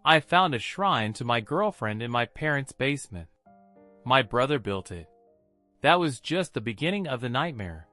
I found a shrine to my girlfriend in my parents' basement. My brother built it. That was just the beginning of the nightmare.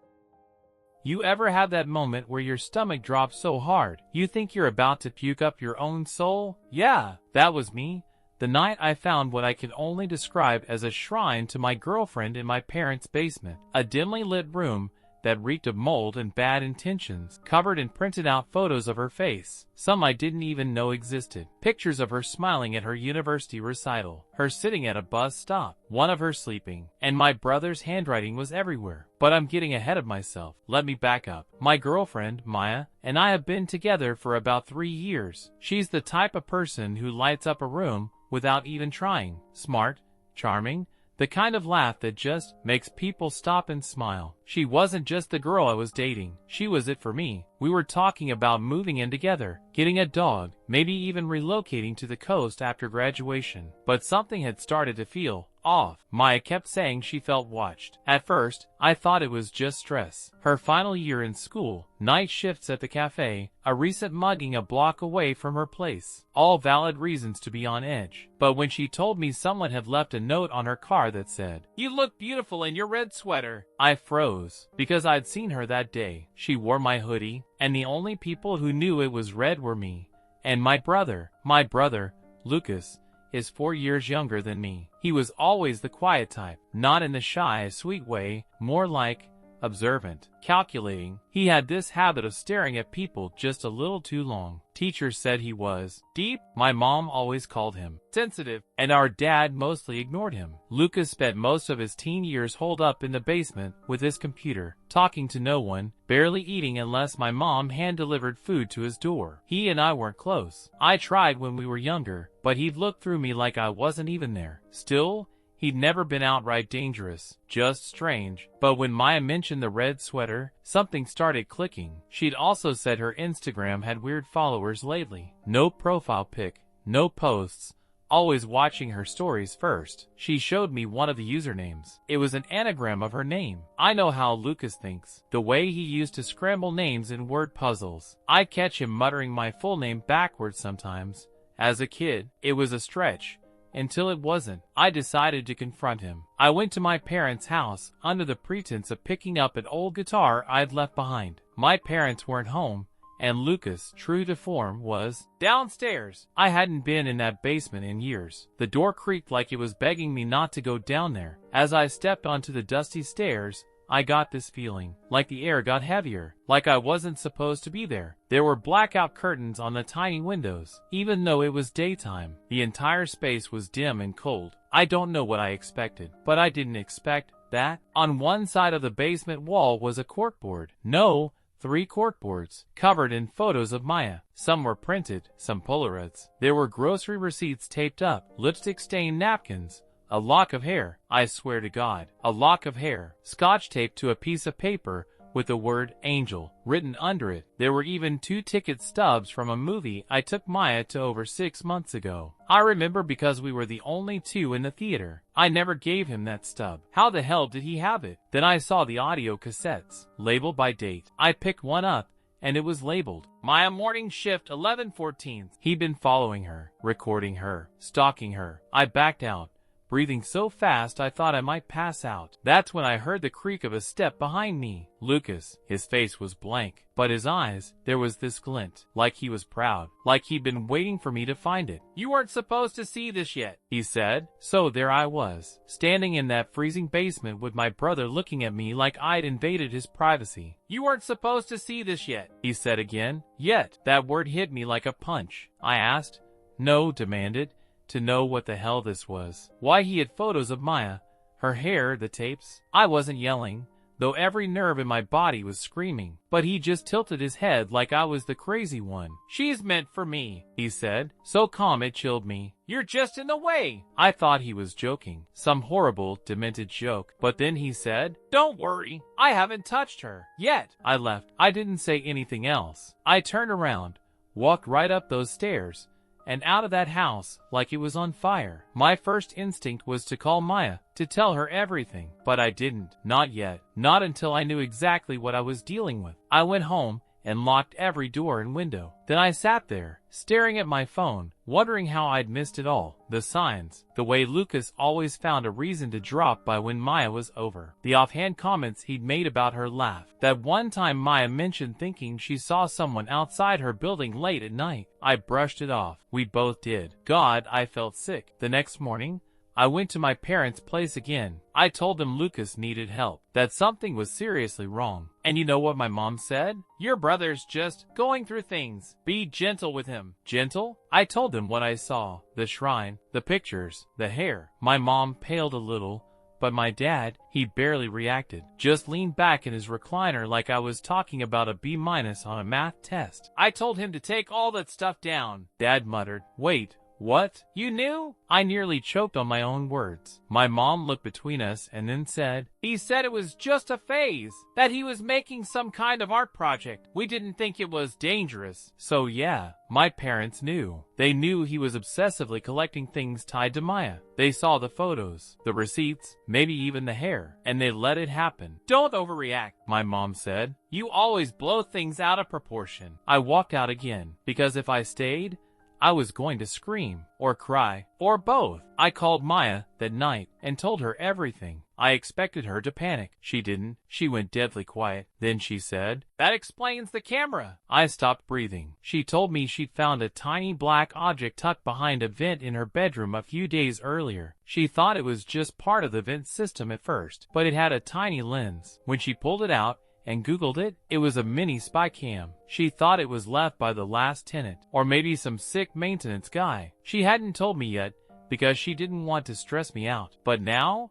You ever have that moment where your stomach drops so hard, you think you're about to puke up your own soul? Yeah, that was me. The night I found what I can only describe as a shrine to my girlfriend in my parents' basement. A dimly lit room that reeked of mold and bad intentions, covered in printed out photos of her face, some I didn't even know existed. Pictures of her smiling at her university recital, her sitting at a bus stop, one of her sleeping, and my brother's handwriting was everywhere. But I'm getting ahead of myself. Let me back up. My girlfriend, Maya, and I have been together for about 3 years. She's the type of person who lights up a room without even trying. Smart, charming, the kind of laugh that just makes people stop and smile. She wasn't just the girl I was dating. She was it for me. We were talking about moving in together, getting a dog, maybe even relocating to the coast after graduation. But something had started to feel off. Maya kept saying she felt watched. At first, I thought it was just stress. Her final year in school, night shifts at the cafe, a recent mugging a block away from her place. All valid reasons to be on edge. But when she told me someone had left a note on her car that said, "You look beautiful in your red sweater," I froze, because I'd seen her that day. She wore my hoodie, and the only people who knew it was red were me and my brother. My brother, Lucas, is 4 years younger than me. He was always the quiet type, not in the shy, sweet way, more like observant, calculating. He had this habit of staring at people just a little too long. Teachers said he was deep. My mom always called him sensitive, and our dad mostly ignored him. Lucas spent most of his teen years holed up in the basement with his computer, talking to no one, barely eating unless my mom hand-delivered food to his door. He and I weren't close. I tried when we were younger, but he'd look through me like I wasn't even there. Still, he'd never been outright dangerous, just strange. But when Maya mentioned the red sweater, something started clicking. She'd also said her Instagram had weird followers lately. No profile pic, no posts, always watching her stories first. She showed me one of the usernames. It was an anagram of her name. I know how Lucas thinks. The way he used to scramble names in word puzzles. I catch him muttering my full name backwards sometimes. As a kid, it was a stretch. Until it wasn't. I decided to confront him. I went to my parents' house under the pretense of picking up an old guitar I'd left behind. My parents weren't home, and Lucas, true to form, was downstairs. I hadn't been in that basement in years. The door creaked like it was begging me not to go down there. As I stepped onto the dusty stairs, I got this feeling, like the air got heavier, like I wasn't supposed to be there. There were blackout curtains on the tiny windows. Even though it was daytime, the entire space was dim and cold. I don't know what I expected, but I didn't expect that. On one side of the basement wall was a corkboard. No, 3 corkboards, covered in photos of Maya. Some were printed, some Polaroids. There were grocery receipts taped up, lipstick-stained napkins, a lock of hair, I swear to God, a lock of hair, scotch taped to a piece of paper with the word Angel written under it. There were even 2 ticket stubs from a movie I took Maya to over 6 months ago. I remember because we were the only 2 in the theater. I never gave him that stub. How the hell did he have it? Then I saw the audio cassettes, labeled by date. I picked one up, and it was labeled, "Maya morning shift 11/14. He'd been following her, recording her, stalking her. I backed out, breathing so fast I thought I might pass out. That's when I heard the creak of a step behind me. Lucas, his face was blank, but his eyes, there was this glint, like he was proud, like he'd been waiting for me to find it. "You weren't supposed to see this yet," he said. So there I was, standing in that freezing basement with my brother looking at me like I'd invaded his privacy. "You weren't supposed to see this yet," he said again. Yet, that word hit me like a punch. I asked, no, demanded, to know what the hell this was. Why he had photos of Maya, her hair, the tapes. I wasn't yelling, though every nerve in my body was screaming. But he just tilted his head like I was the crazy one. "She's meant for me," he said, so calm it chilled me. "You're just in the way." I thought he was joking, some horrible, demented joke. But then he said, "Don't worry, I haven't touched her yet." I left. I didn't say anything else. I turned around, walked right up those stairs, and out of that house like it was on fire. My first instinct was to call Maya, to tell her everything. But I didn't. Not yet. Not until I knew exactly what I was dealing with. I went home and locked every door and window. Then I sat there, staring at my phone, wondering how I'd missed it all. The signs, the way Lucas always found a reason to drop by when Maya was over, the offhand comments he'd made about her laugh. That one time Maya mentioned thinking she saw someone outside her building late at night. I brushed it off. We both did. God, I felt sick. The next morning, I went to my parents' place again. I told them Lucas needed help, that something was seriously wrong. And you know what my mom said? Your brother's just going through things. Be gentle with him. Gentle? I told them what I saw. The shrine, the pictures, the hair. My mom paled a little, but my dad, he barely reacted. Just leaned back in his recliner like I was talking about a B- on a math test. I told him to take all that stuff down. Dad muttered, "Wait. What? You knew?" I nearly choked on my own words. My mom looked between us and then said, "He said it was just a phase, that he was making some kind of art project. We didn't think it was dangerous." So yeah, my parents knew. They knew he was obsessively collecting things tied to Maya. They saw the photos, the receipts, maybe even the hair, and they let it happen. "Don't overreact," my mom said. "You always blow things out of proportion." I walked out again, because if I stayed, I was going to scream, or cry, or both. I called Maya that night and told her everything. I expected her to panic. She didn't. She went deadly quiet. Then she said, "That explains the camera." I stopped breathing. She told me she'd found a tiny black object tucked behind a vent in her bedroom a few days earlier. She thought it was just part of the vent system at first, but it had a tiny lens. When she pulled it out and Googled it, it was a mini spy cam. She thought it was left by the last tenant, or maybe some sick maintenance guy. She hadn't told me yet, because she didn't want to stress me out. But now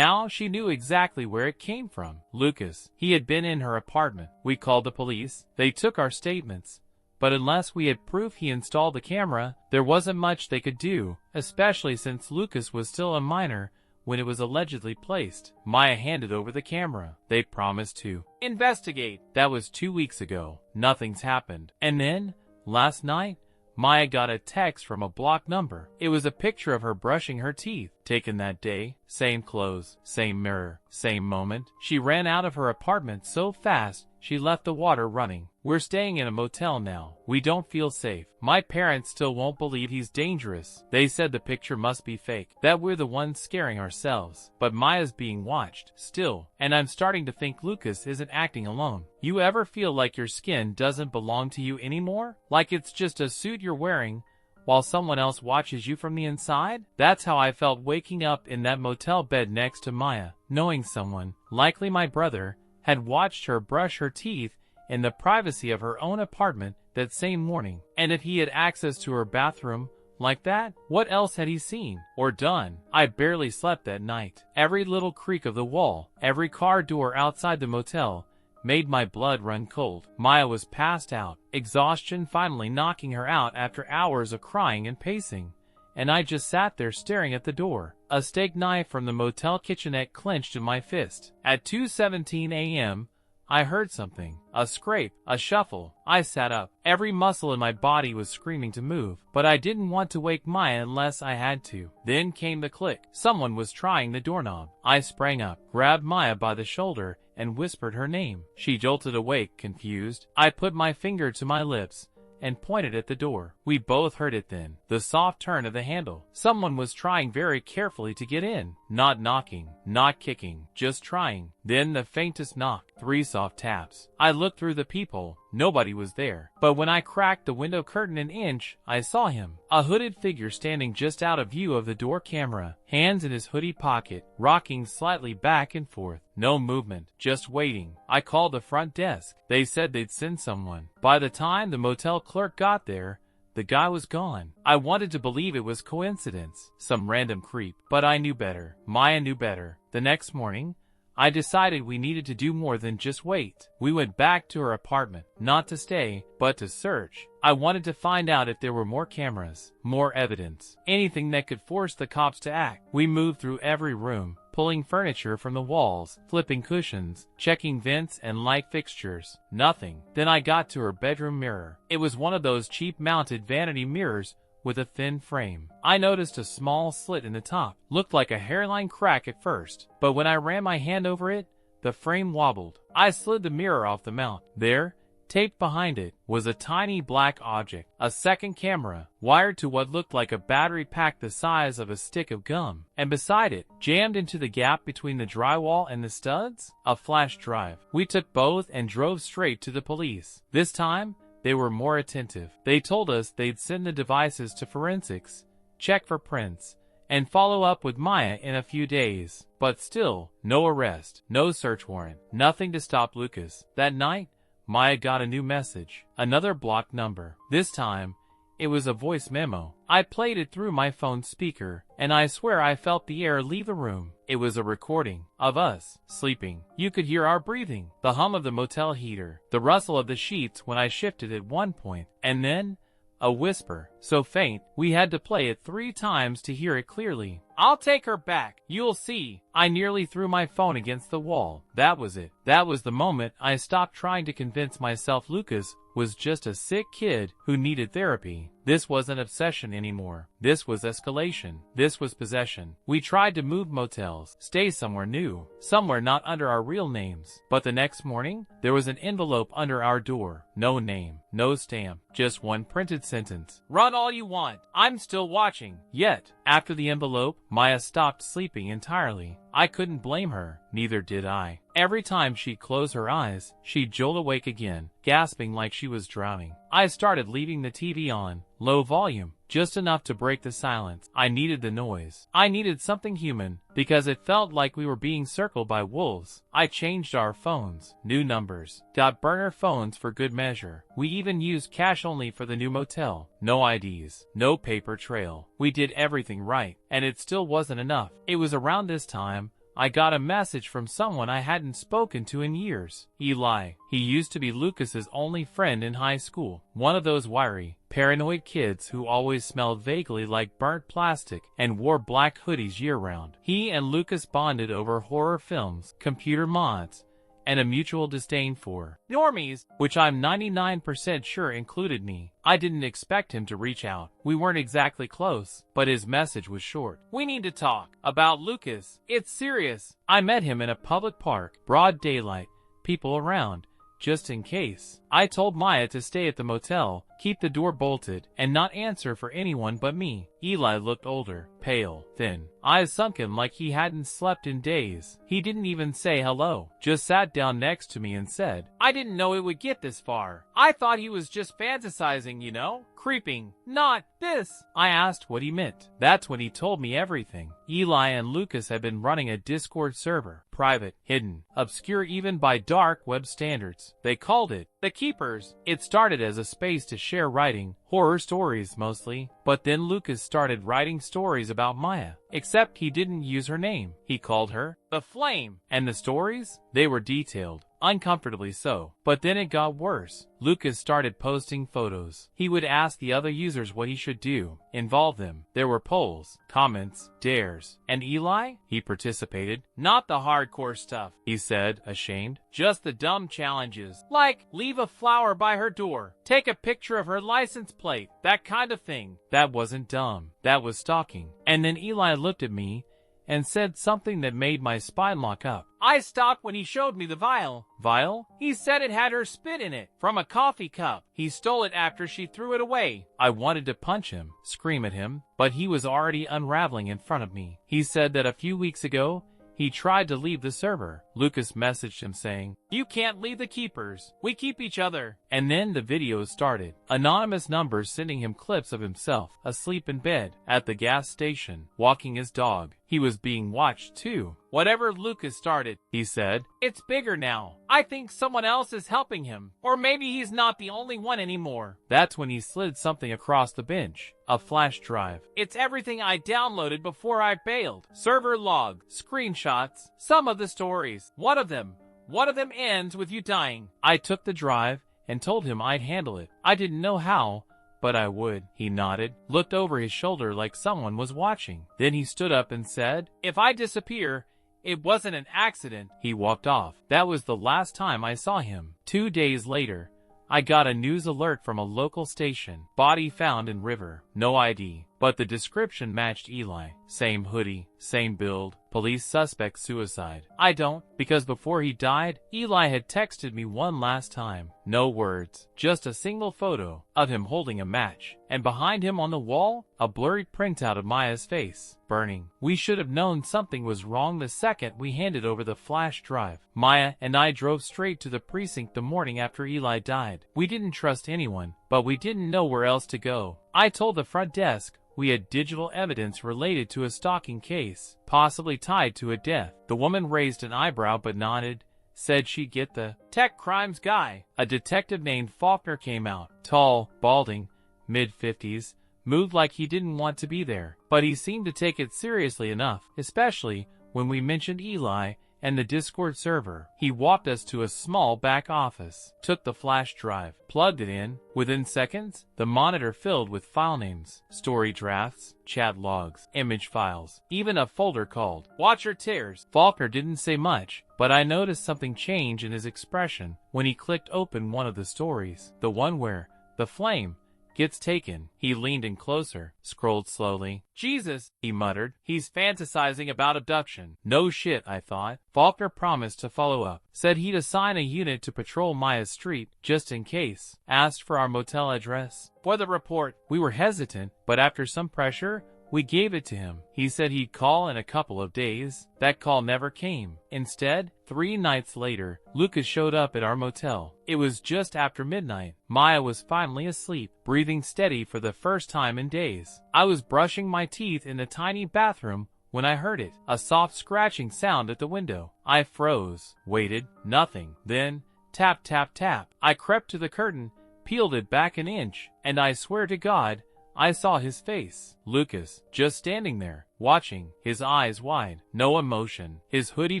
she knew exactly where it came from. Lucas. He had been in her apartment. We called the police. They took our statements. But unless we had proof he installed the camera, there wasn't much they could do, especially since Lucas was still a minor when it was allegedly placed. Maya handed over the camera. They promised to investigate. That was 2 weeks ago. Nothing's happened. And then, last night, Maya got a text from a blocked number. It was a picture of her brushing her teeth, taken that day. Same clothes, same mirror, same moment. She ran out of her apartment so fast, she left the water running. We're staying in a motel now. We don't feel safe. My parents still won't believe he's dangerous. They said the picture must be fake, that we're the ones scaring ourselves. But Maya's being watched, still, and I'm starting to think Lucas isn't acting alone. You ever feel like your skin doesn't belong to you anymore? Like it's just a suit you're wearing, while someone else watches you from the inside? That's how I felt waking up in that motel bed next to Maya, knowing someone, likely my brother, had watched her brush her teeth in the privacy of her own apartment that same morning. And if he had access to her bathroom like that, what else had he seen or done? I barely slept that night. Every little creak of the wall, every car door outside the motel, made my blood run cold. Maya was passed out, exhaustion finally knocking her out after hours of crying and pacing. And I just sat there staring at the door, a steak knife from the motel kitchenette clenched in my fist. At 2:17 a.m., I heard something, a scrape, a shuffle. I sat up. Every muscle in my body was screaming to move, but I didn't want to wake Maya unless I had to. Then came the click. Someone was trying the doorknob. I sprang up, grabbed Maya by the shoulder, and whispered her name. She jolted awake, confused. I put my finger to my lips and pointed at the door. We both heard it then, the soft turn of the handle. Someone was trying very carefully to get in, not knocking, not kicking, just trying. Then the faintest knock, 3 soft taps. I looked through the peephole. Nobody was there. But when I cracked the window curtain an inch, I saw him. A hooded figure standing just out of view of the door camera, hands in his hoodie pocket, rocking slightly back and forth. No movement, just waiting. I called the front desk. They said they'd send someone. By the time the motel clerk got there, the guy was gone. I wanted to believe it was coincidence, some random creep, but I knew better. Maya knew better. The next morning, I decided we needed to do more than just wait. We went back to her apartment, not to stay, but to search. I wanted to find out if there were more cameras, more evidence, anything that could force the cops to act. We moved through every room, pulling furniture from the walls, flipping cushions, checking vents and light fixtures. Nothing. Then I got to her bedroom mirror. It was one of those cheap mounted vanity mirrors with a thin frame. I noticed a small slit in the top. Looked like a hairline crack at first, but when I ran my hand over it, the frame wobbled. I slid the mirror off the mount. There, Taped behind it was a tiny black object, a second camera, wired to what looked like a battery pack the size of a stick of gum. And beside it, jammed into the gap between the drywall and the studs, a flash drive. We took both and drove straight to the police. This time, they were more attentive. They told us they'd send the devices to forensics, check for prints, and follow up with Maya in a few days. But still, no arrest, no search warrant, nothing to stop Lucas. That night, Maya got a new message, another blocked number. This time, it was a voice memo. I played it through my phone speaker, and I swear I felt the air leave the room. It was a recording of us sleeping. You could hear our breathing, the hum of the motel heater, the rustle of the sheets when I shifted at one point, and then a whisper, so faint, we had to play it 3 times to hear it clearly. I'll take her back, you'll see. I nearly threw my phone against the wall. That was it. That was the moment I stopped trying to convince myself Lucas was just a sick kid who needed therapy. This wasn't obsession anymore. This was escalation. This was possession. We tried to move motels, stay somewhere new, somewhere not under our real names. But the next morning, there was an envelope under our door. No name, no stamp, just one printed sentence. Run all you want. I'm still watching. Yet, after the envelope, Maya stopped sleeping entirely. I couldn't blame her, neither did I. Every time she'd close her eyes, she'd jolt awake again, gasping like she was drowning. I started leaving the TV on, low volume, just enough to break the silence. I needed the noise. I needed something human, because it felt like we were being circled by wolves. I changed our phones, new numbers, got burner phones for good measure. We even used cash only for the new motel. No IDs, no paper trail. We did everything right, and it still wasn't enough. It was around this time I got a message from someone I hadn't spoken to in years. Eli. He used to be Lucas's only friend in high school. One of those wiry, paranoid kids who always smelled vaguely like burnt plastic and wore black hoodies year-round. He and Lucas bonded over horror films, computer mods, and a mutual disdain for normies, which I'm 99% sure included me. I didn't expect him to reach out. We weren't exactly close, but his message was short. We need to talk about Lucas. It's serious. I met him in a public park, broad daylight, people around, just in case. I told Maya to stay at the motel, keep the door bolted, and not answer for anyone but me. Eli looked older, pale, thin, eyes sunken like he hadn't slept in days. He didn't even say hello, just sat down next to me and said, I didn't know it would get this far. I thought he was just fantasizing, you know? Creeping. Not this. I asked what he meant. That's when he told me everything. Eli and Lucas had been running a Discord server. Private, hidden, obscure even by dark web standards. They called it The Keepers. It started as a space to share writing, horror stories mostly, but then Lucas started writing stories about Maya. Except he didn't use her name. He called her The Flame. And the stories? They were detailed. Uncomfortably so. But then it got worse. Lucas started posting photos. He would ask the other users what he should do, involve them. There were polls, comments, dares. And Eli? He participated. Not the hardcore stuff, he said, ashamed. Just the dumb challenges. Like, leave a flower by her door. Take a picture of her license plate. That kind of thing. That wasn't dumb. That was stalking. And then Eli looked at me and said something that made my spine lock up. I stopped when he showed me the vial. Vial? He said it had her spit in it, from a coffee cup. He stole it after she threw it away. I wanted to punch him, scream at him, but he was already unraveling in front of me. He said that a few weeks ago, he tried to leave the server. Lucas messaged him saying, You can't leave the Keepers. We keep each other. And then the videos started. Anonymous numbers sending him clips of himself, asleep in bed, at the gas station, walking his dog. He was being watched too. Whatever Lucas started, he said, it's bigger now. I think someone else is helping him. Or maybe he's not the only one anymore. That's when he slid something across the bench. A flash drive. It's everything I downloaded before I bailed. Server log, screenshots, some of the stories. One of them ends with you dying. I took the drive and told him I'd handle it. I didn't know how, but I would. He nodded, looked over his shoulder like someone was watching. Then he stood up and said, If I disappear, it wasn't an accident. He walked off. That was the last time I saw him. 2 days later, I got a news alert from a local station. Body found in river. No ID. But the description matched Eli. Same hoodie, same build, Police suspect suicide. I don't, because before he died, Eli had texted me one last time. No words, just a single photo of him holding a match, and behind him on the wall, a blurry printout of Maya's face, burning. We should have known something was wrong the second we handed over the flash drive. Maya and I drove straight to the precinct the morning after Eli died. We didn't trust anyone, but we didn't know where else to go. I told the front desk we had digital evidence related to a stalking case, possibly tied to a death. The woman raised an eyebrow but nodded, said she'd get the tech crimes guy. A detective named Faulkner came out, tall, balding, mid-50s, moved like he didn't want to be there, but he seemed to take it seriously enough, especially when we mentioned Eli and the Discord server. He walked us to a small back office, took the flash drive, plugged it in. Within seconds, the monitor filled with file names, story drafts, chat logs, image files, even a folder called Watch Your Tears. Faulkner didn't say much, but I noticed something change in his expression when he clicked open one of the stories, the one where the flame gets taken. He leaned in closer, scrolled slowly. Jesus, he muttered. He's fantasizing about abduction. No shit, I thought. Faulkner promised to follow up. Said he'd assign a unit to patrol Maya's street, just in case. Asked for our motel address for the report. We were hesitant, but after some pressure, we gave it to him. He said he'd call in a couple of days. That call never came. Instead, 3 nights later, Lucas showed up at our motel. It was just after midnight. Maya was finally asleep, breathing steady for the first time in days. I was brushing my teeth in the tiny bathroom when I heard it, a soft scratching sound at the window. I froze, waited, nothing. Then, tap, tap, tap. I crept to the curtain, peeled it back an inch, and I swear to God, I saw his face. Lucas, just standing there, watching, his eyes wide, no emotion, his hoodie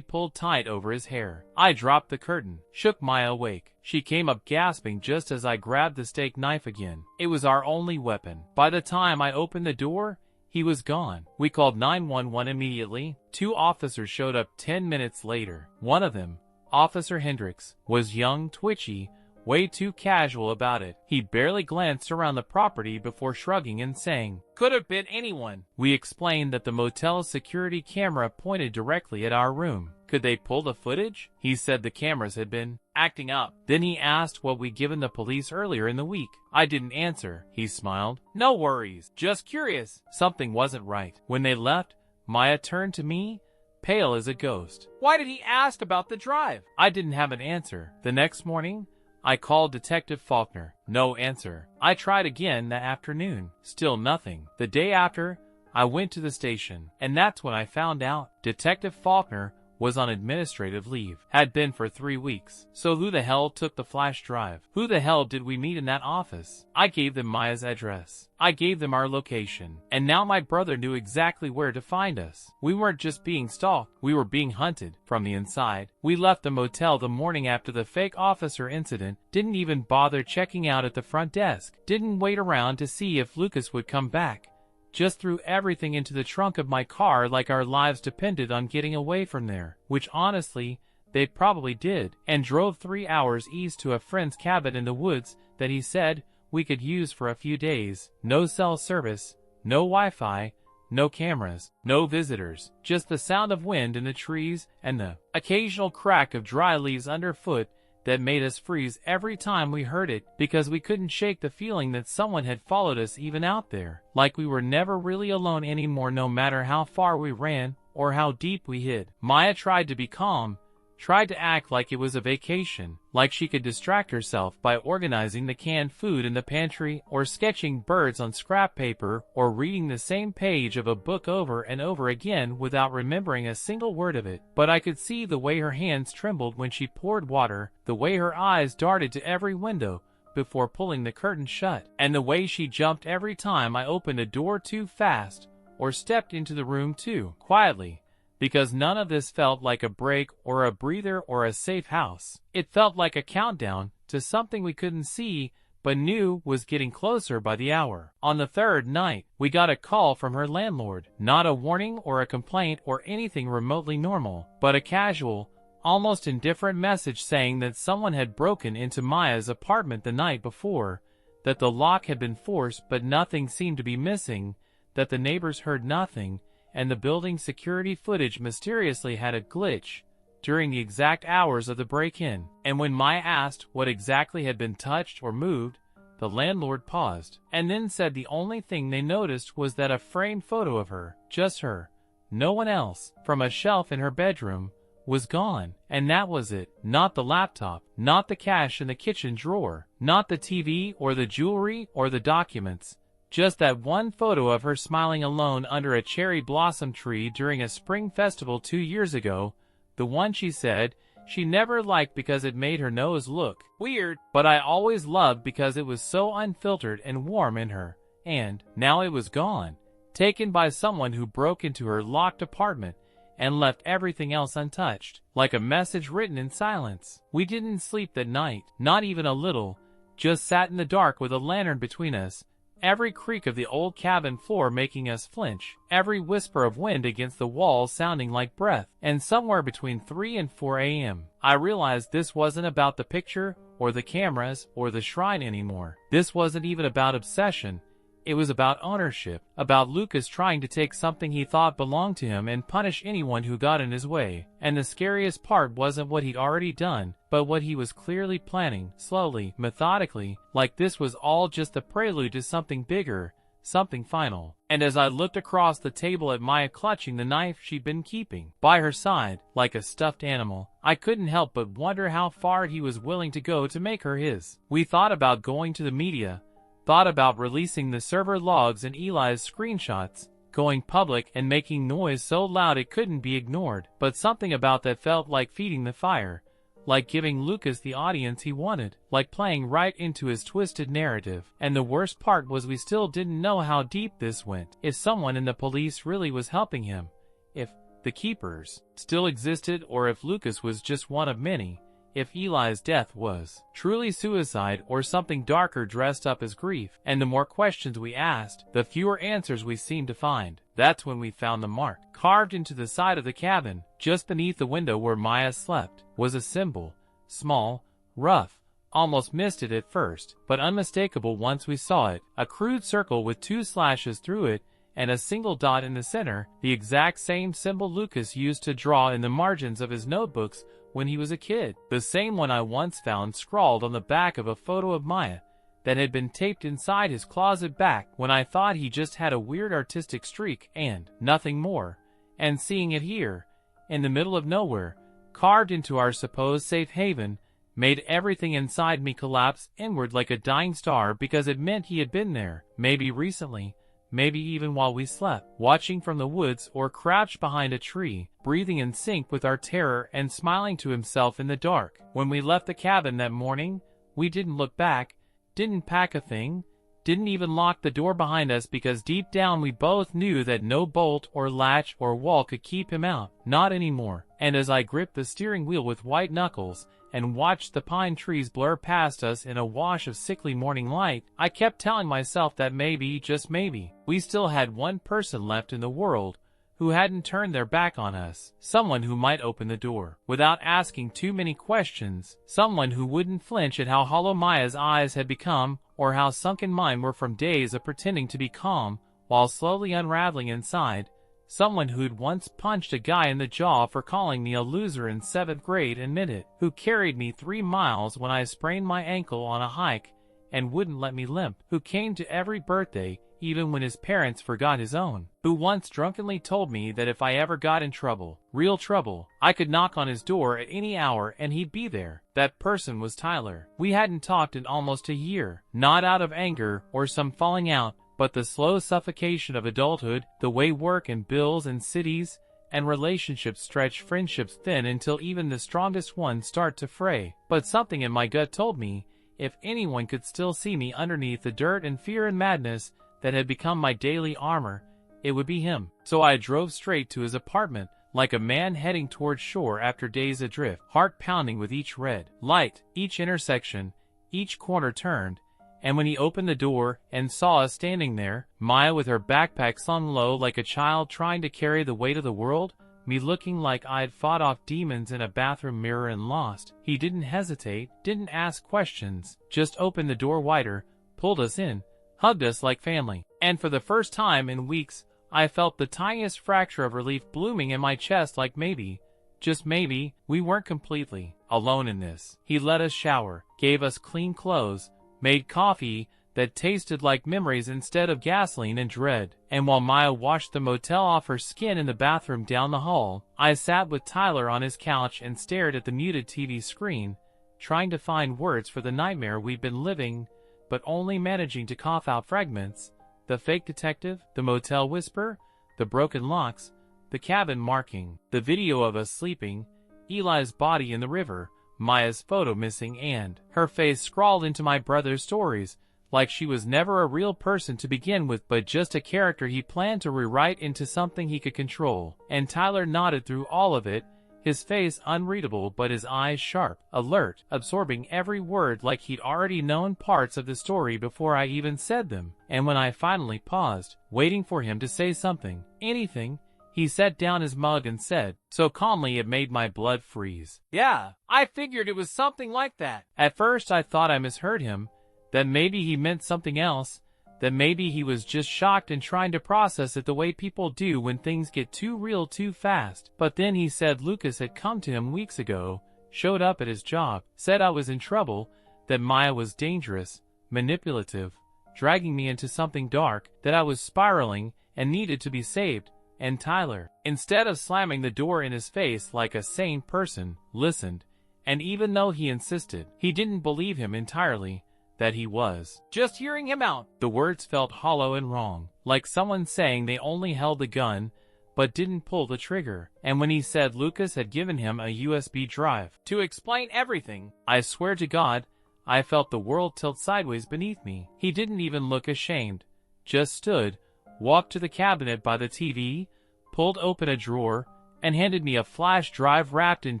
pulled tight over his hair. I dropped the curtain, shook Maya awake. She came up gasping just as I grabbed the steak knife again. It was our only weapon. By the time I opened the door, he was gone. We called 911 immediately. 2 officers showed up 10 minutes later. One of them, Officer Hendricks, was young, twitchy, way too casual about it. He barely glanced around the property before shrugging and saying, "Could have been anyone." We explained that the motel's security camera pointed directly at our room. Could they pull the footage? He said the cameras had been acting up. Then he asked what we'd given the police earlier in the week. I didn't answer. He smiled. "No worries. Just curious." Something wasn't right. When they left, Maya turned to me, pale as a ghost. "Why did he ask about the drive?" I didn't have an answer. The next morning, I called Detective Faulkner. No answer. I tried again that afternoon. Still nothing. The day after, I went to the station, and that's when I found out Detective Faulkner was on administrative leave. Had been for 3 weeks. So who the hell took the flash drive? Who the hell did we meet in that office? I gave them Maya's address. I gave them our location. And now my brother knew exactly where to find us. We weren't just being stalked. We were being hunted from the inside. We left the motel the morning after the fake officer incident. Didn't even bother checking out at the front desk. Didn't wait around to see if Lucas would come back. Just threw everything into the trunk of my car like our lives depended on getting away from there, which honestly, they probably did, and drove 3 hours east to a friend's cabin in the woods that he said we could use for a few days. No cell service, no Wi-Fi, no cameras, no visitors, just the sound of wind in the trees and the occasional crack of dry leaves underfoot that made us freeze every time we heard it because we couldn't shake the feeling that someone had followed us even out there. Like we were never really alone anymore no matter how far we ran or how deep we hid. Maya tried to be calm, tried to act like it was a vacation, like she could distract herself by organizing the canned food in the pantry or sketching birds on scrap paper or reading the same page of a book over and over again without remembering a single word of it. But I could see the way her hands trembled when she poured water, the way her eyes darted to every window before pulling the curtain shut, and the way she jumped every time I opened a door too fast or stepped into the room too quietly. Because none of this felt like a break or a breather or a safe house. It felt like a countdown to something we couldn't see but knew was getting closer by the hour. On the 3rd night, we got a call from her landlord. Not a warning or a complaint or anything remotely normal, but a casual, almost indifferent message saying that someone had broken into Maya's apartment the night before, that the lock had been forced but nothing seemed to be missing, that the neighbors heard nothing, and the building's security footage mysteriously had a glitch during the exact hours of the break-in. And when Maya asked what exactly had been touched or moved, the landlord paused, and then said the only thing they noticed was that a framed photo of her, just her, no one else, from a shelf in her bedroom, was gone. And that was it. Not the laptop, not the cash in the kitchen drawer, not the TV or the jewelry or the documents. Just that one photo of her smiling alone under a cherry blossom tree during a spring festival 2 years ago, the one she said she never liked because it made her nose look weird, but I always loved because it was so unfiltered and warm in her. And now it was gone, taken by someone who broke into her locked apartment and left everything else untouched, like a message written in silence. We didn't sleep that night, not even a little, just sat in the dark with a lantern between us, every creak of the old cabin floor making us flinch, every whisper of wind against the walls sounding like breath. And somewhere between 3 and 4 a.m., I realized this wasn't about the picture or the cameras or the shrine anymore. This wasn't even about obsession. It was about ownership, about Lucas trying to take something he thought belonged to him and punish anyone who got in his way. And the scariest part wasn't what he'd already done, but what he was clearly planning, slowly, methodically, like this was all just the prelude to something bigger, something final. And as I looked across the table at Maya clutching the knife she'd been keeping by her side, like a stuffed animal, I couldn't help but wonder how far he was willing to go to make her his. We thought about going to the media, thought about releasing the server logs and Eli's screenshots, going public and making noise so loud it couldn't be ignored. But something about that felt like feeding the fire, like giving Lucas the audience he wanted, like playing right into his twisted narrative. And the worst part was we still didn't know how deep this went. If someone in the police really was helping him, if the Keepers still existed, or if Lucas was just one of many. If Eli's death was truly suicide or something darker dressed up as grief. And the more questions we asked, the fewer answers we seemed to find. That's when we found the mark. Carved into the side of the cabin, just beneath the window where Maya slept, was a symbol. Small, rough, almost missed it at first, but unmistakable once we saw it. A crude circle with 2 slashes through it and a single dot in the center, the exact same symbol Lucas used to draw in the margins of his notebooks when he was a kid. The same one I once found scrawled on the back of a photo of Maya that had been taped inside his closet back when I thought he just had a weird artistic streak and nothing more. And seeing it here, in the middle of nowhere, carved into our supposed safe haven, made everything inside me collapse inward like a dying star, because it meant he had been there, maybe recently, maybe even while we slept, watching from the woods or crouched behind a tree, breathing in sync with our terror and smiling to himself in the dark. When we left the cabin that morning, we didn't look back, didn't pack a thing, didn't even lock the door behind us, because deep down we both knew that no bolt or latch or wall could keep him out. Not anymore. And as I gripped the steering wheel with white knuckles and watched the pine trees blur past us in a wash of sickly morning light, I kept telling myself that maybe, just maybe, we still had one person left in the world who hadn't turned their back on us. Someone who might open the door without asking too many questions. Someone who wouldn't flinch at how hollow Maya's eyes had become, or how sunken mine were from days of pretending to be calm while slowly unraveling inside. Someone who'd once punched a guy in the jaw for calling me a loser in 7th grade and meant it, who carried me 3 miles when I sprained my ankle on a hike and wouldn't let me limp, who came to every birthday even when his parents forgot his own, who once drunkenly told me that if I ever got in trouble, real trouble, I could knock on his door at any hour and he'd be there. That person was Tyler. We hadn't talked in almost a year, not out of anger or some falling out, but the slow suffocation of adulthood, the way work and bills and cities and relationships stretch friendships thin until even the strongest ones start to fray. But something in my gut told me, if anyone could still see me underneath the dirt and fear and madness that had become my daily armor, it would be him. So I drove straight to his apartment, like a man heading towards shore after days adrift, heart pounding with each red light, each intersection, each corner turned. And when he opened the door and saw us standing there, Maya with her backpack slung low like a child trying to carry the weight of the world, me looking like I'd fought off demons in a bathroom mirror and lost, he didn't hesitate, didn't ask questions, just opened the door wider, pulled us in, hugged us like family. And for the first time in weeks, I felt the tiniest fracture of relief blooming in my chest, like maybe, just maybe, we weren't completely alone in this. He let us shower, gave us clean clothes, made coffee that tasted like memories instead of gasoline and dread. And while Maya washed the motel off her skin in the bathroom down the hall, I sat with Tyler on his couch and stared at the muted TV screen, trying to find words for the nightmare we'd been living, but only managing to cough out fragments. The fake detective, the motel whisper, the broken locks, the cabin marking, the video of us sleeping, Eli's body in the river, Maya's photo missing, and her face scrawled into my brother's stories, like she was never a real person to begin with but just a character he planned to rewrite into something he could control. And Tyler nodded through all of it, his face unreadable but his eyes sharp, alert, absorbing every word like he'd already known parts of the story before I even said them. And when I finally paused, waiting for him to say something, anything, he set down his mug and said, so calmly it made my blood freeze, "Yeah, I figured it was something like that." At first I thought I misheard him, that maybe he meant something else, that maybe he was just shocked and trying to process it the way people do when things get too real too fast. But then he said Lucas had come to him weeks ago, showed up at his job, said I was in trouble, that Maya was dangerous, manipulative, dragging me into something dark, that I was spiraling and needed to be saved. And Tyler, instead of slamming the door in his face like a sane person, listened, and even though he insisted, he didn't believe him entirely, that he was just hearing him out. The words felt hollow and wrong, like someone saying they only held the gun, but didn't pull the trigger. And when he said Lucas had given him a USB drive to explain everything, I swear to God, I felt the world tilt sideways beneath me. He didn't even look ashamed, just stood, walked to the cabinet by the TV, pulled open a drawer, and handed me a flash drive wrapped in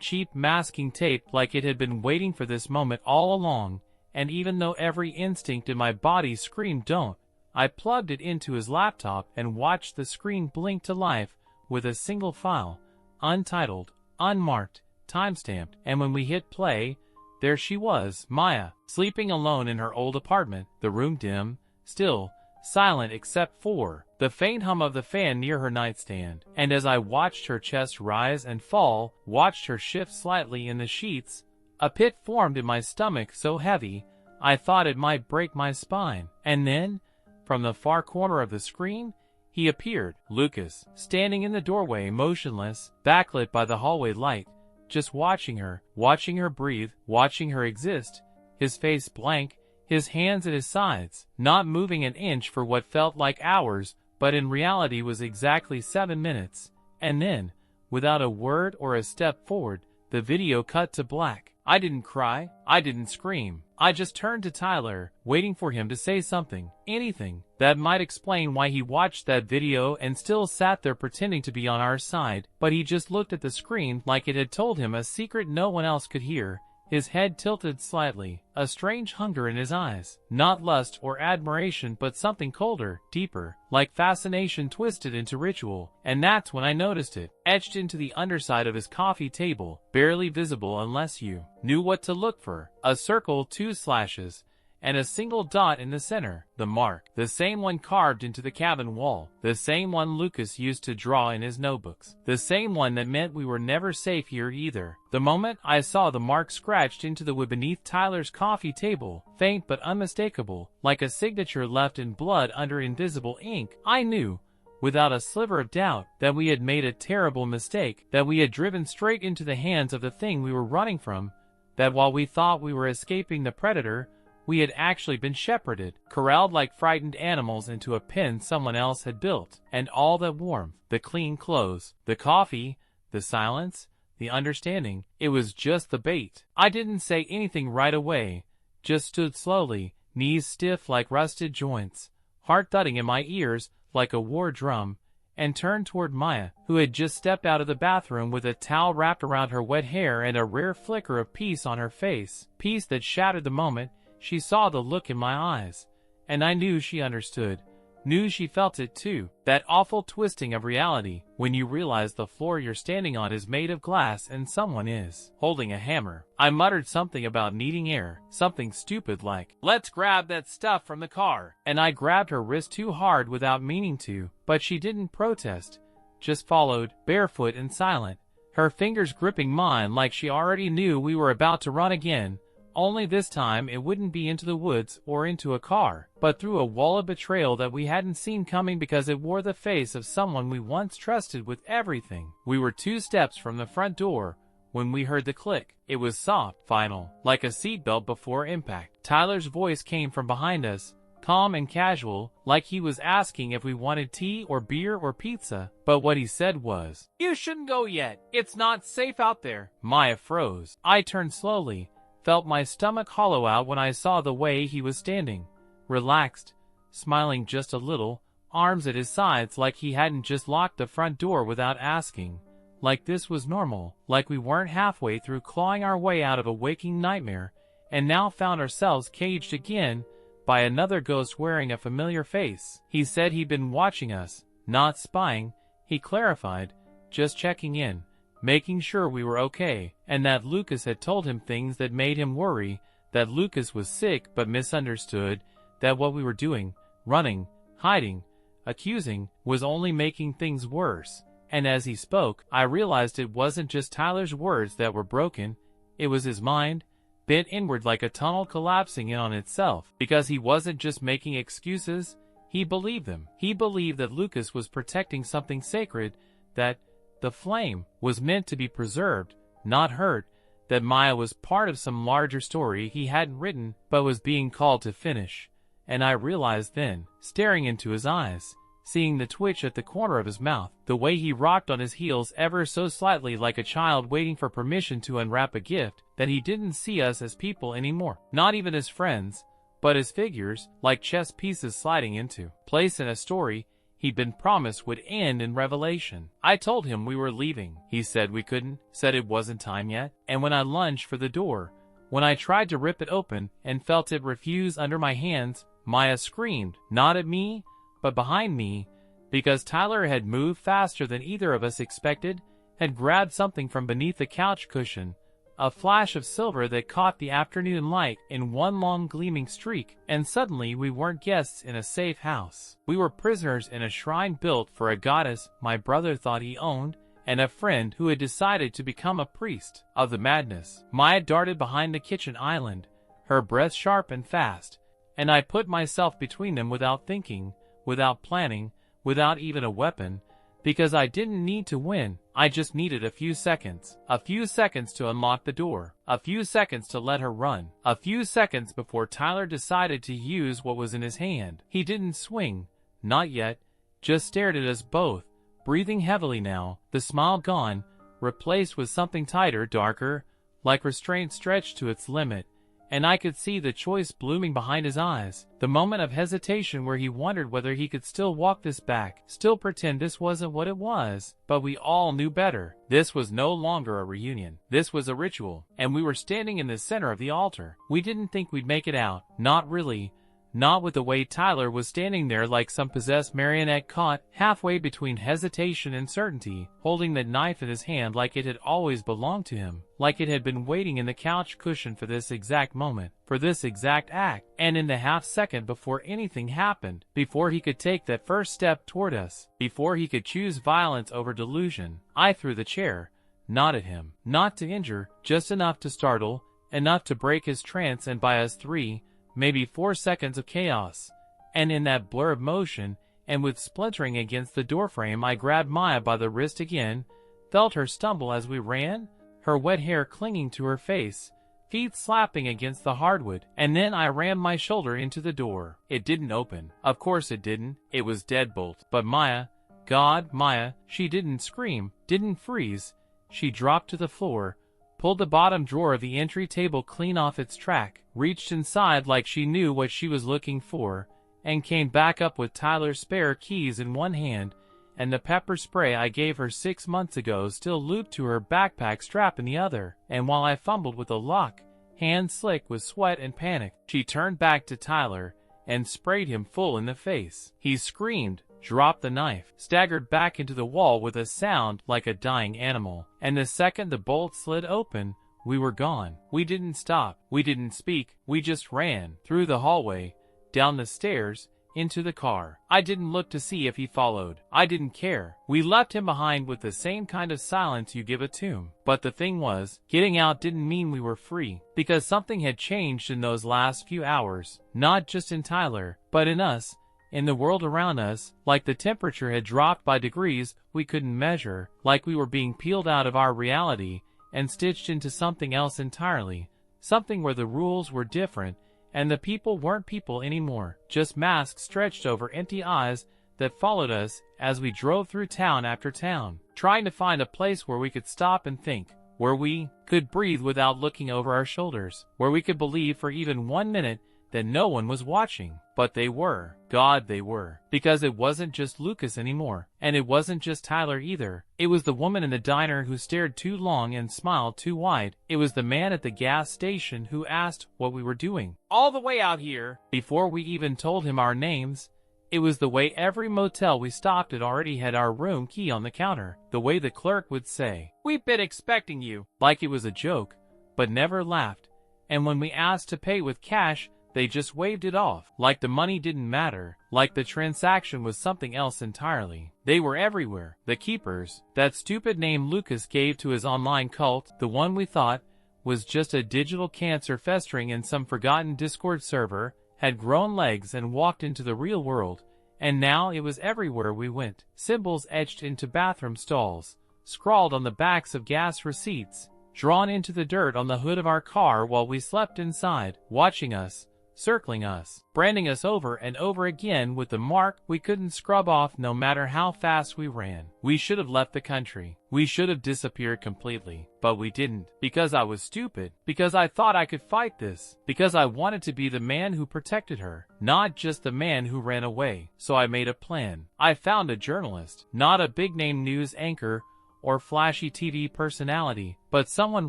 cheap masking tape like it had been waiting for this moment all along. And even though every instinct in my body screamed don't, I plugged it into his laptop and watched the screen blink to life with a single file, untitled, unmarked, timestamped. And when we hit play, there she was, Maya, sleeping alone in her old apartment, the room dim, still, silent except for the faint hum of the fan near her nightstand. And as I watched her chest rise and fall, watched her shift slightly in the sheets, a pit formed in my stomach so heavy, I thought it might break my spine. And then, from the far corner of the screen, he appeared, Lucas, standing in the doorway motionless, backlit by the hallway light, just watching her breathe, watching her exist, his face blank, his hands at his sides, not moving an inch for what felt like hours, but in reality was exactly 7 minutes. And then, without a word or a step forward, the video cut to black. I didn't cry, I didn't scream. I just turned to Tyler, waiting for him to say something, anything, that might explain why he watched that video and still sat there pretending to be on our side. But he just looked at the screen like it had told him a secret no one else could hear, his head tilted slightly, a strange hunger in his eyes. Not lust or admiration, but something colder, deeper, like fascination twisted into ritual. And that's when I noticed it, etched into the underside of his coffee table, barely visible unless you knew what to look for. A circle, 2 slashes, and a single dot in the center. The mark, the same one carved into the cabin wall, the same one Lucas used to draw in his notebooks, the same one that meant we were never safe here either. The moment I saw the mark scratched into the wood beneath Tyler's coffee table, faint but unmistakable, like a signature left in blood under invisible ink, I knew, without a sliver of doubt, that we had made a terrible mistake, that we had driven straight into the hands of the thing we were running from, that while we thought we were escaping the predator, we had actually been shepherded, corralled like frightened animals into a pen someone else had built. And all that warmth, the clean clothes, the coffee, the silence, the understanding, it was just the bait. I didn't say anything right away, just stood slowly, knees stiff like rusted joints, heart thudding in my ears like a war drum, and turned toward Maya, who had just stepped out of the bathroom with a towel wrapped around her wet hair and a rare flicker of peace on her face, peace that shattered the moment she saw the look in my eyes. And I knew she understood, Knew she felt it too. That awful twisting of reality, when you realize the floor you're standing on is made of glass and someone is holding a hammer. I muttered something about needing air, something stupid like, "Let's grab that stuff from the car." And I grabbed her wrist too hard without meaning to, but she didn't protest, just followed, barefoot and silent, her fingers gripping mine like she already knew we were about to run again. Only this time it wouldn't be into the woods or into a car, but through a wall of betrayal that we hadn't seen coming because it wore the face of someone we once trusted with everything. We were 2 steps from the front door when we heard the click. It was soft, final, like a seatbelt before impact. Tyler's voice came from behind us, calm and casual, like he was asking if we wanted tea or beer or pizza, but what he said was, "You shouldn't go yet. It's not safe out there." Maya froze. I turned slowly, felt my stomach hollow out when I saw the way he was standing, relaxed, smiling just a little, arms at his sides like he hadn't just locked the front door without asking, like this was normal, like we weren't halfway through clawing our way out of a waking nightmare, and now found ourselves caged again by another ghost wearing a familiar face. He said he'd been watching us, not spying, he clarified, just checking in, making sure we were okay, and that Lucas had told him things that made him worry, that Lucas was sick but misunderstood, that what we were doing, running, hiding, accusing, was only making things worse. And as he spoke, I realized it wasn't just Tyler's words that were broken, it was his mind, bent inward like a tunnel collapsing in on itself, because he wasn't just making excuses, he believed them. He believed that Lucas was protecting something sacred, that the flame was meant to be preserved, not hurt, that Maya was part of some larger story he hadn't written, but was being called to finish. And I realized then, staring into his eyes, seeing the twitch at the corner of his mouth, the way he rocked on his heels ever so slightly like a child waiting for permission to unwrap a gift, that he didn't see us as people anymore, not even as friends, but as figures, like chess pieces sliding into place in a story he'd been promised would end in revelation. I told him we were leaving. He said we couldn't, said it wasn't time yet, and when I lunged for the door, when I tried to rip it open and felt it refuse under my hands, Maya screamed, not at me, but behind me, because Tyler had moved faster than either of us expected, had grabbed something from beneath the couch cushion, a flash of silver that caught the afternoon light in one long gleaming streak, and suddenly we weren't guests in a safe house. We were prisoners in a shrine built for a goddess my brother thought he owned, and a friend who had decided to become a priest of the madness. Maya darted behind the kitchen island, her breath sharp and fast, and I put myself between them without thinking, without planning, without even a weapon, because I didn't need to win, I just needed a few seconds to unlock the door, a few seconds to let her run, a few seconds before Tyler decided to use what was in his hand. He didn't swing, not yet, just stared at us both, breathing heavily now, the smile gone, replaced with something tighter, darker, like restraint stretched to its limit, and I could see the choice blooming behind his eyes, the moment of hesitation where he wondered whether he could still walk this back, still pretend this wasn't what it was. But we all knew better. This was no longer a reunion. This was a ritual, and we were standing in the center of the altar. We didn't think we'd make it out, not really. Not with the way Tyler was standing there like some possessed marionette caught halfway between hesitation and certainty, holding that knife in his hand like it had always belonged to him, like it had been waiting in the couch cushion for this exact moment, for this exact act. And in the half second before anything happened, before he could take that first step toward us, before he could choose violence over delusion, I threw the chair, not at him, not to injure, just enough to startle, enough to break his trance and buy us 3, maybe 4 seconds of chaos. And in that blur of motion, and with splintering against the doorframe, I grabbed Maya by the wrist again, felt her stumble as we ran, her wet hair clinging to her face, feet slapping against the hardwood, and then I rammed my shoulder into the door. It didn't open. Of course it didn't. It was deadbolt. But Maya, God, Maya, she didn't scream, didn't freeze. She dropped to the floor, pulled the bottom drawer of the entry table clean off its track, reached inside like she knew what she was looking for, and came back up with Tyler's spare keys in one hand, and the pepper spray I gave her 6 months ago still looped to her backpack strap in the other. And while I fumbled with the lock, hands slick with sweat and panic, she turned back to Tyler, and sprayed him full in the face. He screamed, dropped the knife, staggered back into the wall with a sound like a dying animal, and the second the bolt slid open, we were gone. We didn't stop, we didn't speak, we just ran through the hallway, down the stairs, into the car. I didn't look to see if he followed. I didn't care. We left him behind with the same kind of silence you give a tomb. But the thing was, getting out didn't mean we were free, because something had changed in those last few hours, not just in Tyler, but in us, in the world around us, like the temperature had dropped by degrees we couldn't measure, like we were being peeled out of our reality and stitched into something else entirely, something where the rules were different, and the people weren't people anymore, just masks stretched over empty eyes that followed us as we drove through town after town, trying to find a place where we could stop and think, where we could breathe without looking over our shoulders, where we could believe for even 1 minute that no one was watching. But they were. God, they were. Because it wasn't just Lucas anymore. And it wasn't just Tyler either. It was the woman in the diner who stared too long and smiled too wide. It was the man at the gas station who asked what we were doing all the way out here before we even told him our names. It was the way every motel we stopped at already had our room key on the counter. The way the clerk would say, "We've been expecting you," like it was a joke, but never laughed. And when we asked to pay with cash, they just waved it off, like the money didn't matter, like the transaction was something else entirely. They were everywhere. The keepers, that stupid name Lucas gave to his online cult, the one we thought was just a digital cancer festering in some forgotten Discord server, had grown legs and walked into the real world, and now it was everywhere we went. Symbols etched into bathroom stalls, scrawled on the backs of gas receipts, drawn into the dirt on the hood of our car while we slept inside, watching us, circling us, branding us over and over again with the mark we couldn't scrub off no matter how fast we ran. We should have left the country. We should have disappeared completely. But we didn't. Because I was stupid. Because I thought I could fight this. Because I wanted to be the man who protected her, not just the man who ran away. So I made a plan. I found a journalist, not a big-name news anchor or flashy TV personality, but someone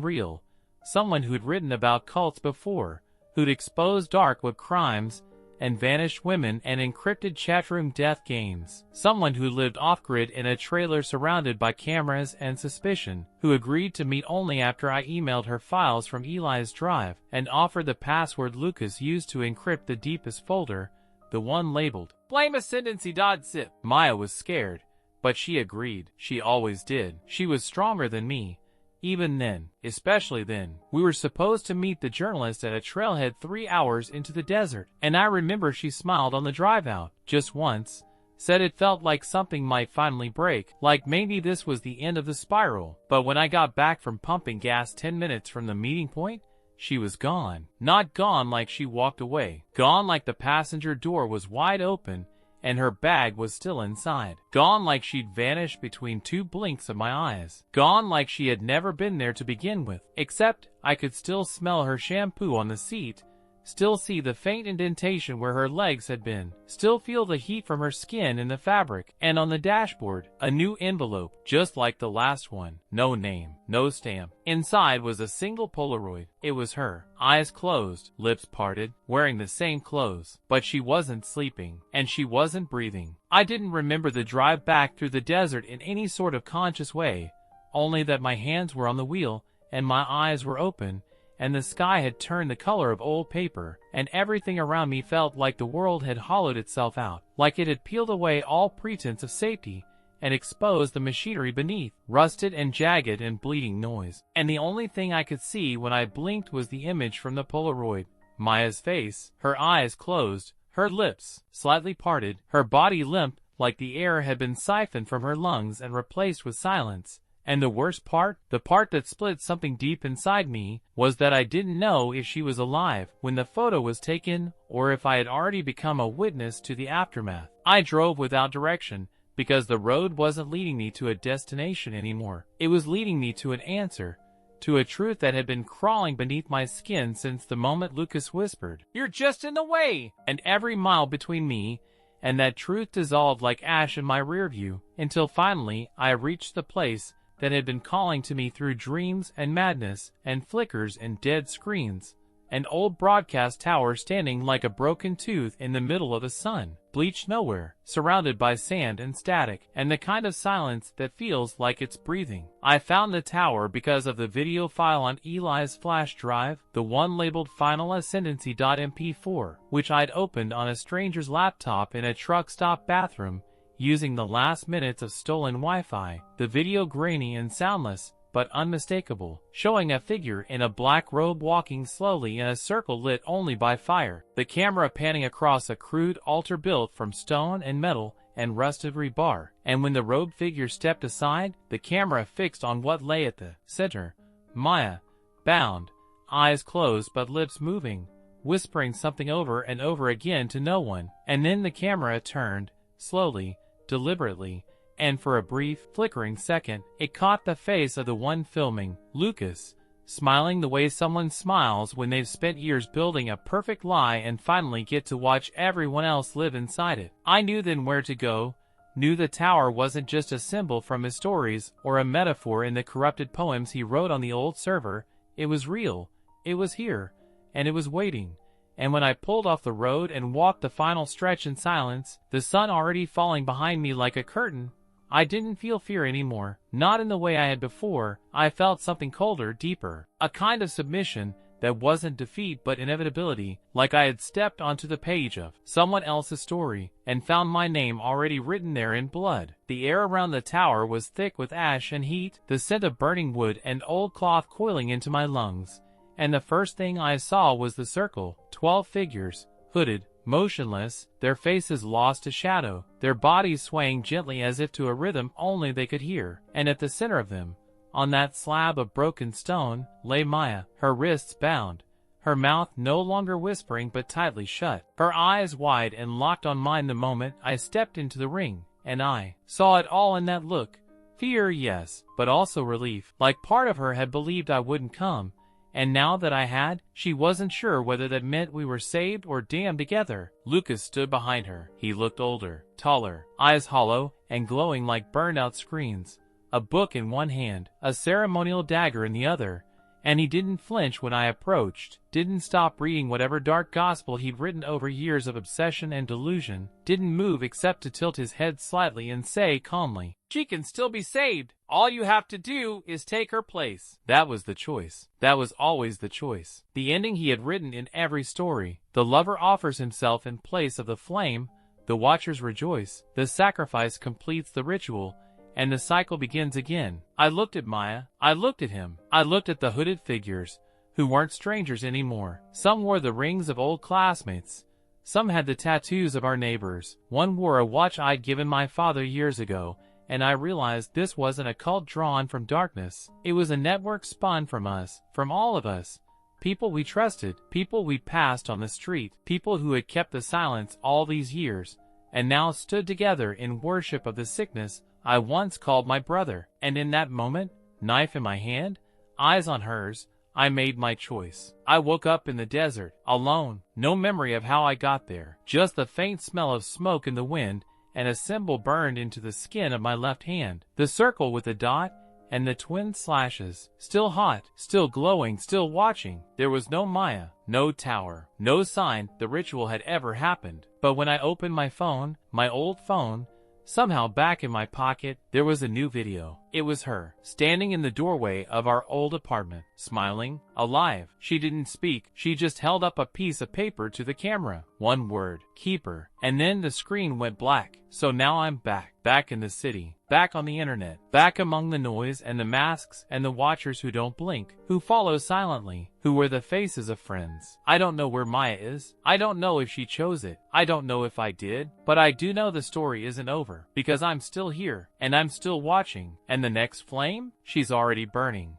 real, someone who'd written about cults before, who'd exposed dark web crimes and vanished women and encrypted chatroom death games. Someone who lived off-grid in a trailer surrounded by cameras and suspicion, who agreed to meet only after I emailed her files from Eli's drive and offered the password Lucas used to encrypt the deepest folder, the one labeled blameascendancy.zip. Maya was scared, but she agreed. She always did. She was stronger than me. Even then, especially then, we were supposed to meet the journalist at a trailhead 3 hours into the desert, and I remember she smiled on the drive out, just once, said it felt like something might finally break, like maybe this was the end of the spiral. But when I got back from pumping gas 10 minutes from the meeting point, she was gone. Not gone like she walked away. Gone like the passenger door was wide open, and her bag was still inside. Gone like she'd vanished between 2 blinks of my eyes. Gone like she had never been there to begin with. Except, I could still smell her shampoo on the seat, still see the faint indentation where her legs had been, still feel the heat from her skin in the fabric, and on the dashboard, a new envelope, just like the last one. No name, no stamp. Inside was a single Polaroid. It was her, eyes closed, lips parted, wearing the same clothes. But she wasn't sleeping, and she wasn't breathing. I didn't remember the drive back through the desert in any sort of conscious way, only that my hands were on the wheel, and my eyes were open, and the sky had turned the color of old paper, and everything around me felt like the world had hollowed itself out, like it had peeled away all pretense of safety, and exposed the machinery beneath, rusted and jagged and bleeding noise. And the only thing I could see when I blinked was the image from the Polaroid. Maya's face, her eyes closed, her lips slightly parted, her body limp like the air had been siphoned from her lungs and replaced with silence. And the worst part, the part that split something deep inside me, was that I didn't know if she was alive when the photo was taken or if I had already become a witness to the aftermath. I drove without direction because the road wasn't leading me to a destination anymore. It was leading me to an answer, to a truth that had been crawling beneath my skin since the moment Lucas whispered, "You're just in the way!" And every mile between me and that truth dissolved like ash in my rear view, until finally I reached the place that had been calling to me through dreams and madness and flickers and dead screens, an old broadcast tower standing like a broken tooth in the middle of the sun, bleached nowhere, surrounded by sand and static, and the kind of silence that feels like it's breathing. I found the tower because of the video file on Eli's flash drive, the one labeled Final Ascendancy.mp4, which I'd opened on a stranger's laptop in a truck stop bathroom, using the last minutes of stolen Wi-Fi. The video grainy and soundless, but unmistakable, showing a figure in a black robe walking slowly in a circle lit only by fire, the camera panning across a crude altar built from stone and metal and rusted rebar, and when the robed figure stepped aside, the camera fixed on what lay at the center, Maya, bound, eyes closed but lips moving, whispering something over and over again to no one, and then the camera turned, slowly, deliberately, and for a brief, flickering second, it caught the face of the one filming, Lucas, smiling the way someone smiles when they've spent years building a perfect lie and finally get to watch everyone else live inside it. I knew then where to go, knew the tower wasn't just a symbol from his stories or a metaphor in the corrupted poems he wrote on the old server. It was real, it was here, and it was waiting. And when I pulled off the road and walked the final stretch in silence, the sun already falling behind me like a curtain, I didn't feel fear anymore, not in the way I had before. I felt something colder, deeper, a kind of submission that wasn't defeat but inevitability, like I had stepped onto the page of someone else's story and found my name already written there in blood. The air around the tower was thick with ash and heat, the scent of burning wood and old cloth coiling into my lungs, and the first thing I saw was the circle, 12 figures, hooded, motionless, their faces lost to shadow, their bodies swaying gently as if to a rhythm only they could hear, and at the center of them, on that slab of broken stone, lay Maya, her wrists bound, her mouth no longer whispering but tightly shut, her eyes wide and locked on mine. The moment I stepped into the ring, and I saw it all in that look. Fear, yes, but also relief, like part of her had believed I wouldn't come, and now that I had, she wasn't sure whether that meant we were saved or damned together. Lucas stood behind her. He looked older, taller, eyes hollow and glowing like burned-out screens, a book in one hand, a ceremonial dagger in the other, and he didn't flinch when I approached, didn't stop reading whatever dark gospel he'd written over years of obsession and delusion, didn't move except to tilt his head slightly and say calmly, "She can still be saved. All you have to do is take her place." That was the choice. That was always the choice. The ending he had written in every story. The lover offers himself in place of the flame, the watchers rejoice, the sacrifice completes the ritual, and the cycle begins again. I looked at Maya, I looked at him, I looked at the hooded figures, who weren't strangers anymore. Some wore the rings of old classmates, some had the tattoos of our neighbors, one wore a watch I'd given my father years ago, and I realized this wasn't a cult drawn from darkness. It was a network spun from us, from all of us. People we trusted, people we'd passed on the street, people who had kept the silence all these years, and now stood together in worship of the sickness I once called my brother. And in that moment, knife in my hand, eyes on hers, I made my choice. I woke up in the desert, alone, no memory of how I got there, just the faint smell of smoke in the wind, and a symbol burned into the skin of my left hand. The circle with the dot, and the twin slashes, still hot, still glowing, still watching. There was no Maya, no tower, no sign the ritual had ever happened. But when I opened my phone, my old phone, somehow back in my pocket, there was a new video. It was her, standing in the doorway of our old apartment, smiling, alive. She didn't speak, she just held up a piece of paper to the camera. One word, keeper. And then the screen went black. So now I'm back in the city, back on the internet, back among the noise and the masks and the watchers who don't blink, who follow silently, who wear the faces of friends. I don't know where Maya is. I don't know if she chose it. I don't know if I did. But I do know the story isn't over, because I'm still here, and I'm still watching, and the next flame? She's already burning.